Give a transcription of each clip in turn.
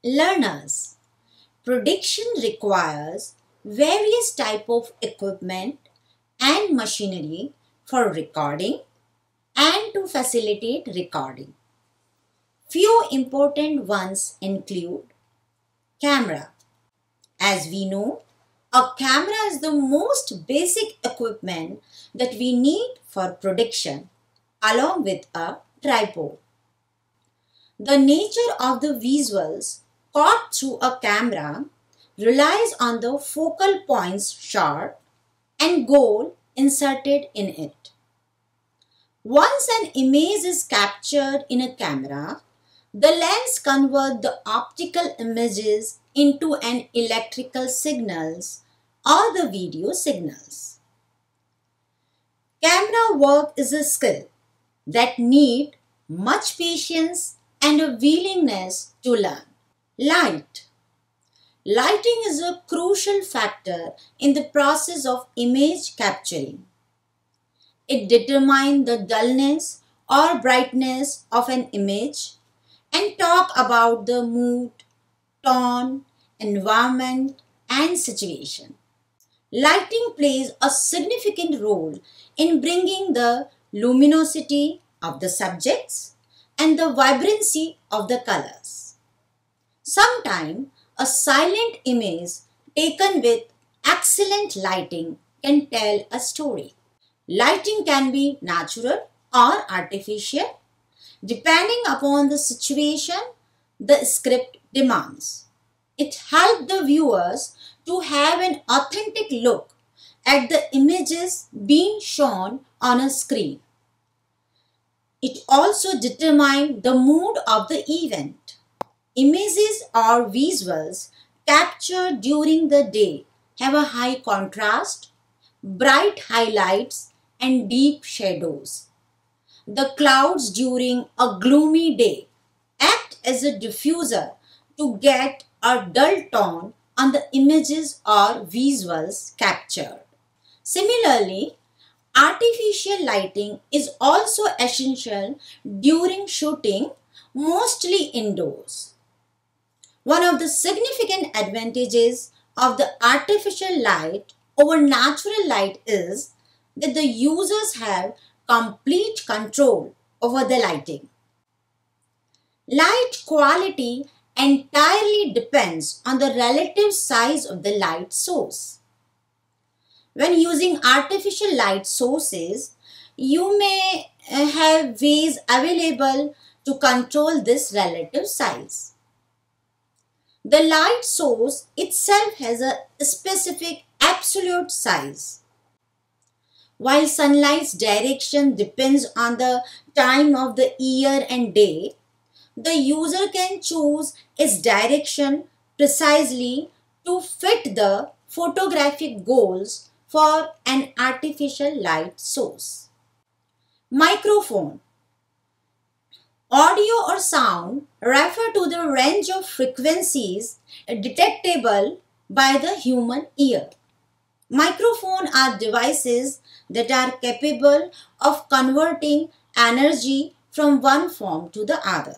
Learners, production requires various type of equipment and machinery for recording and to facilitate recording. Few important ones include camera. As we know, a camera is the most basic equipment that we need for production, along with a tripod. The nature of the visuals caught through a camera relies on the focal points shot and goal inserted in it. Once an image is captured in a camera, the lens converts the optical images into an electrical signals or the video signals. Camera work is a skill that needs much patience and a willingness to learn. Light. Lighting is a crucial factor in the process of image capturing. It determines the dullness or brightness of an image and talk about the mood, tone, environment and situation. Lighting plays a significant role in bringing the luminosity of the subjects and the vibrancy of the colors. Sometimes a silent image taken with excellent lighting can tell a story. Lighting can be natural or artificial depending upon the situation the script demands. It helps the viewers to have an authentic look at the images being shown on a screen. It also determines the mood of the event. Images or visuals captured during the day have a high contrast, bright highlights and deep shadows. The clouds during a gloomy day act as a diffuser to get a dull tone on the images or visuals captured. Similarly, artificial lighting is also essential during shooting, mostly indoors. One of the significant advantages of the artificial light over natural light is that the users have complete control over the lighting. Light quality entirely depends on the relative size of the light source. When using artificial light sources, you may have ways available to control this relative size. The light source itself has a specific absolute size. While sunlight's direction depends on the time of the year and day, the user can choose its direction precisely to fit the photographic goals for an artificial light source. Microphone. Audio or sound refer to the range of frequencies detectable by the human ear. Microphones are devices that are capable of converting energy from one form to the other.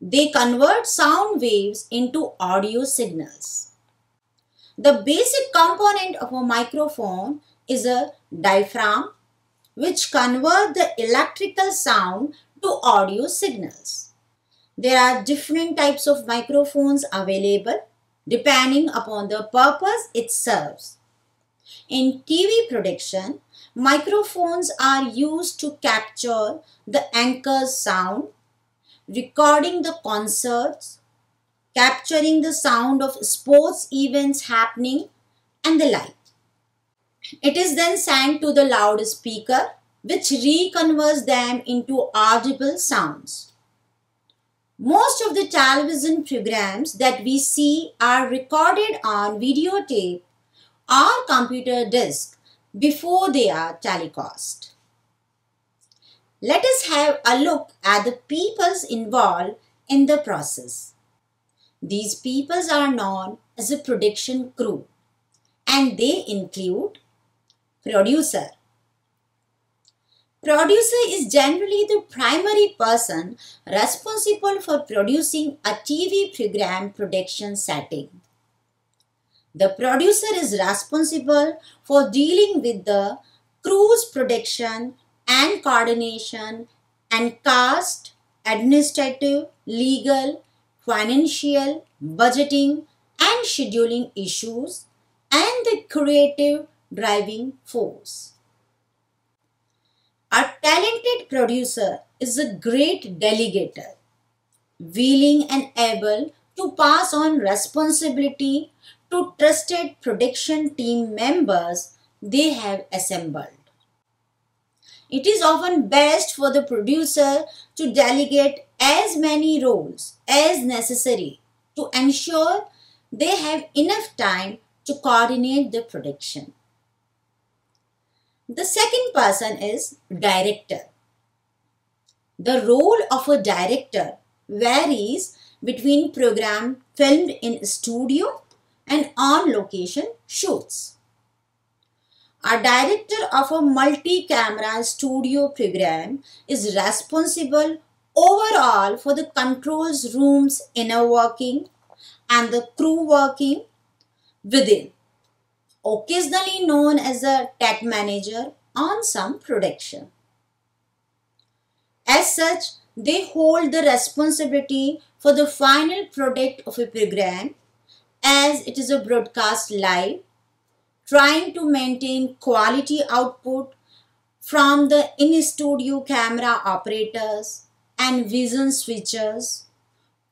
They convert sound waves into audio signals. The basic component of a microphone is a diaphragm, which converts the electrical sound to audio signals. There are different types of microphones available depending upon the purpose it serves. In TV production, microphones are used to capture the anchor's sound, recording the concerts, capturing the sound of sports events happening, and the like. It is then sent to the loudspeaker, which reconverts them into audible sounds. Most of the television programs that we see are recorded on videotape or computer disk before they are telecast. Let us have a look at the peoples involved in the process. These peoples are known as a production crew, and they include producer. Producer is generally the primary person responsible for producing a TV program production setting. The producer is responsible for dealing with the crew's production and coordination and cast, administrative, legal, financial, budgeting, and scheduling issues, and the creative driving force. A talented producer is a great delegator, willing and able to pass on responsibility to trusted production team members they have assembled. It is often best for the producer to delegate as many roles as necessary to ensure they have enough time to coordinate the production. The second person is director. The role of a director varies between program filmed in studio and on-location shoots. A director of a multi-camera studio program is responsible overall for the controls room's inner working and the crew working within, occasionally known as a tech manager on some production. As such, they hold the responsibility for the final product of a program as it is a broadcast live, trying to maintain quality output from the in-studio camera operators and vision switchers,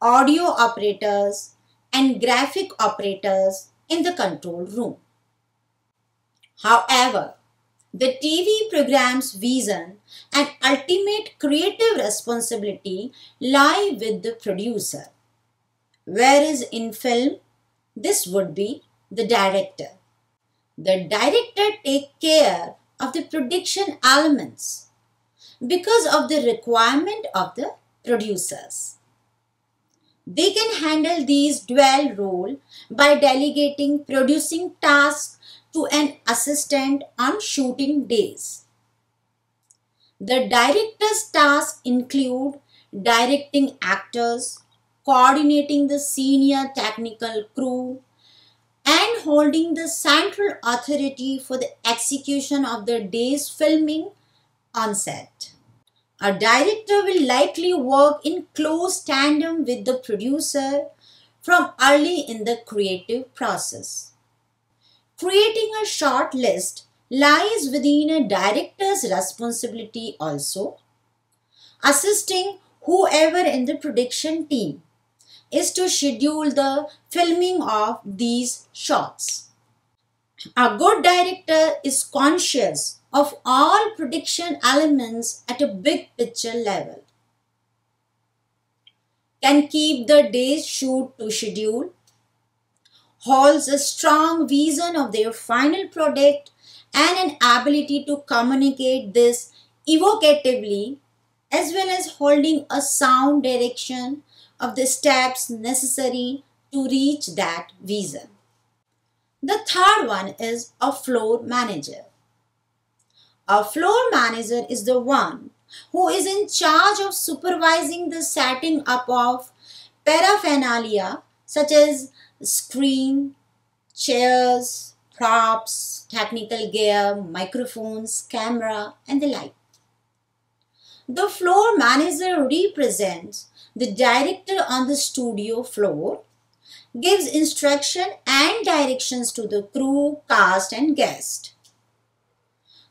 audio operators, and graphic operators in the control room. However, the TV program's vision and ultimate creative responsibility lie with the producer, whereas in film, this would be the director. The director takes care of the production elements because of the requirement of the producers. They can handle these dual roles by delegating producing tasks to an assistant on shooting days. The director's tasks include directing actors, coordinating the senior technical crew, and holding the central authority for the execution of the day's filming on set. A director will likely work in close tandem with the producer from early in the creative process. Creating a short list lies within a director's responsibility also. Assisting whoever in the production team is to schedule the filming of these shots. A good director is conscious of all production elements at a big picture level, can keep the day's shoot to schedule, holds a strong vision of their final product and an ability to communicate this evocatively, as well as holding a sound direction of the steps necessary to reach that vision. The third one is a floor manager. A floor manager is the one who is in charge of supervising the setting up of paraphernalia such as screen, chairs, props, technical gear, microphones, camera, and the like. The floor manager represents the director on the studio floor, gives instruction and directions to the crew, cast, and guest.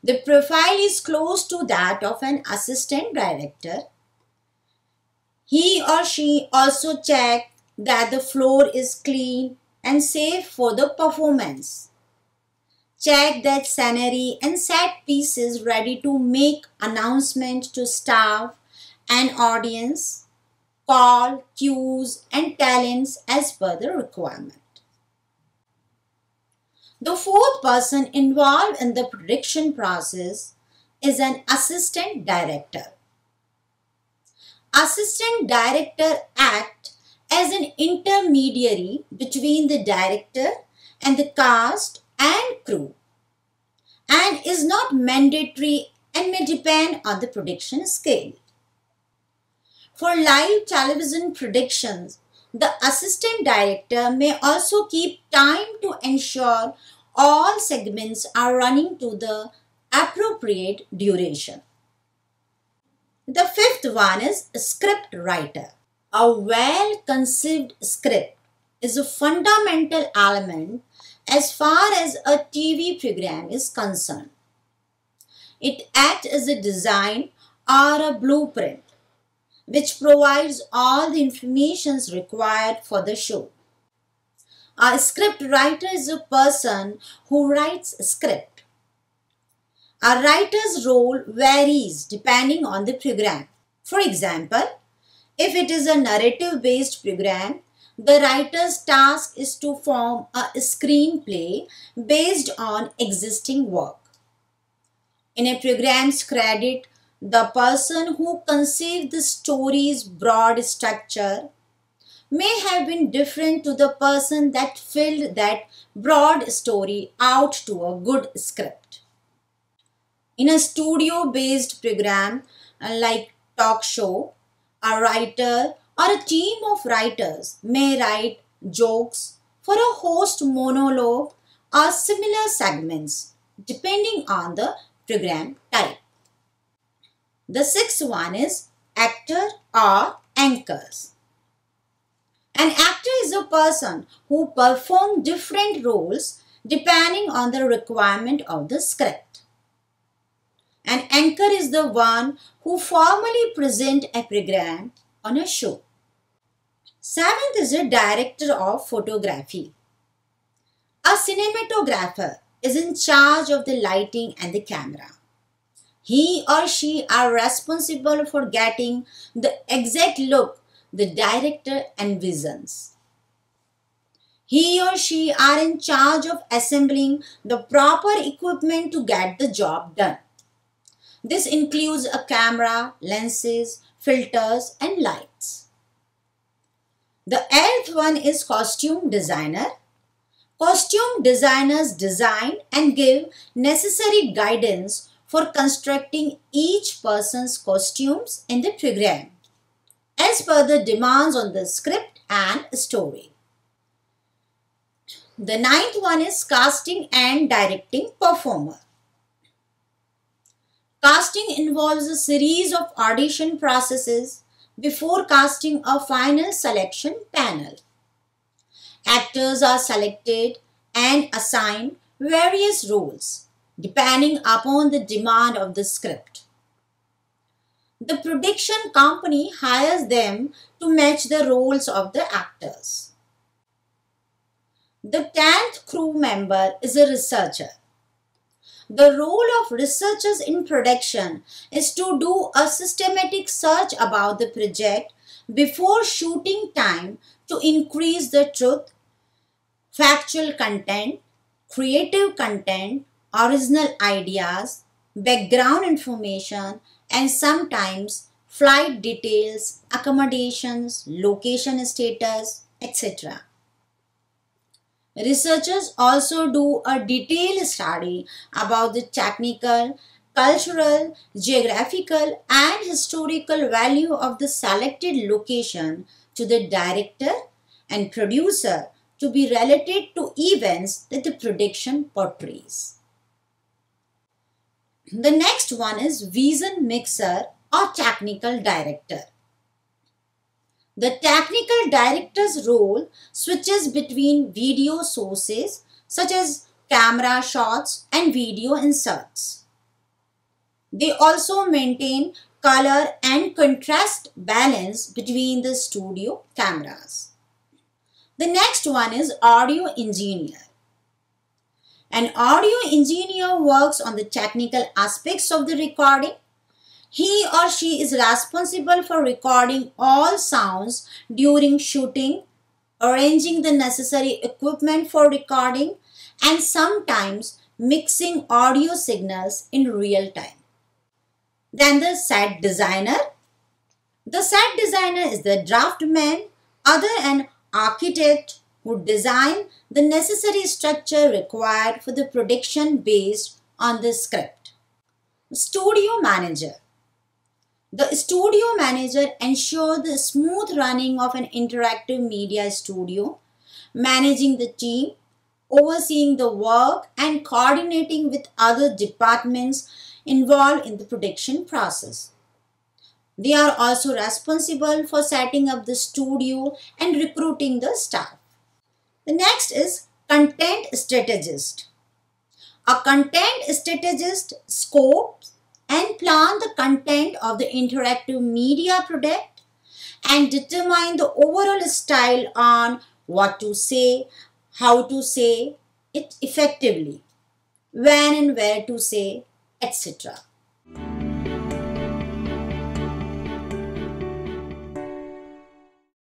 The profile is close to that of an assistant director. He or she also checks that the floor is clean and safe for the performance. Check that scenery and set pieces ready to make announcements to staff and audience, call, cues, and talents as per the requirement. The fourth person involved in the production process is an assistant director. Assistant director acts as an intermediary between the director and the cast and crew, and is not mandatory and may depend on the production scale. For live television productions, the assistant director may also keep time to ensure all segments are running to the appropriate duration. The fifth one is script writer. A well-conceived script is a fundamental element as far as a TV program is concerned. It acts as a design or a blueprint which provides all the information required for the show. A script writer is a person who writes a script. A writer's role varies depending on the program. For example, if it is a narrative-based program, the writer's task is to form a screenplay based on existing work. In a program's credit, the person who conceived the story's broad structure may have been different to the person that filled that broad story out to a good script. In a studio-based program like talk show, a writer or a team of writers may write jokes for a host monologue or similar segments depending on the program type. The sixth one is actor or anchors. An actor is a person who performs different roles depending on the requirement of the script. An anchor is the one who formally presents a program on a show. Seventh is a director of photography. A cinematographer is in charge of the lighting and the camera. He or she are responsible for getting the exact look the director envisions. He or she are in charge of assembling the proper equipment to get the job done. This includes a camera, lenses, filters, and lights. The eighth one is costume designer. Costume designers design and give necessary guidance for constructing each person's costumes in the program as per the demands on the script and story. The ninth one is casting and directing performer. Casting involves a series of audition processes before casting a final selection panel. Actors are selected and assigned various roles depending upon the demand of the script. The production company hires them to match the roles of the actors. The 10th crew member is a researcher. The role of researchers in production is to do a systematic search about the project before shooting time to increase the truth, factual content, creative content, original ideas, background information, and sometimes flight details, accommodations, location status, etc. Researchers also do a detailed study about the technical, cultural, geographical, and historical value of the selected location to the director and producer to be related to events that the production portrays. The next one is vision mixer or technical director. The technical director's role switches between video sources such as camera shots and video inserts. They also maintain color and contrast balance between the studio cameras. The next one is audio engineer. An audio engineer works on the technical aspects of the recording. He or she is responsible for recording all sounds during shooting, arranging the necessary equipment for recording, and sometimes mixing audio signals in real time. Then the set designer. The set designer is the draftsman, other an architect who design the necessary structure required for the production based on the script. Studio manager. The studio manager ensures the smooth running of an interactive media studio, managing the team, overseeing the work, and coordinating with other departments involved in the production process. They are also responsible for setting up the studio and recruiting the staff. The next is content strategist. A content strategist scopes and plan the content of the interactive media product and determine the overall style on what to say, how to say it effectively, when and where to say, etc.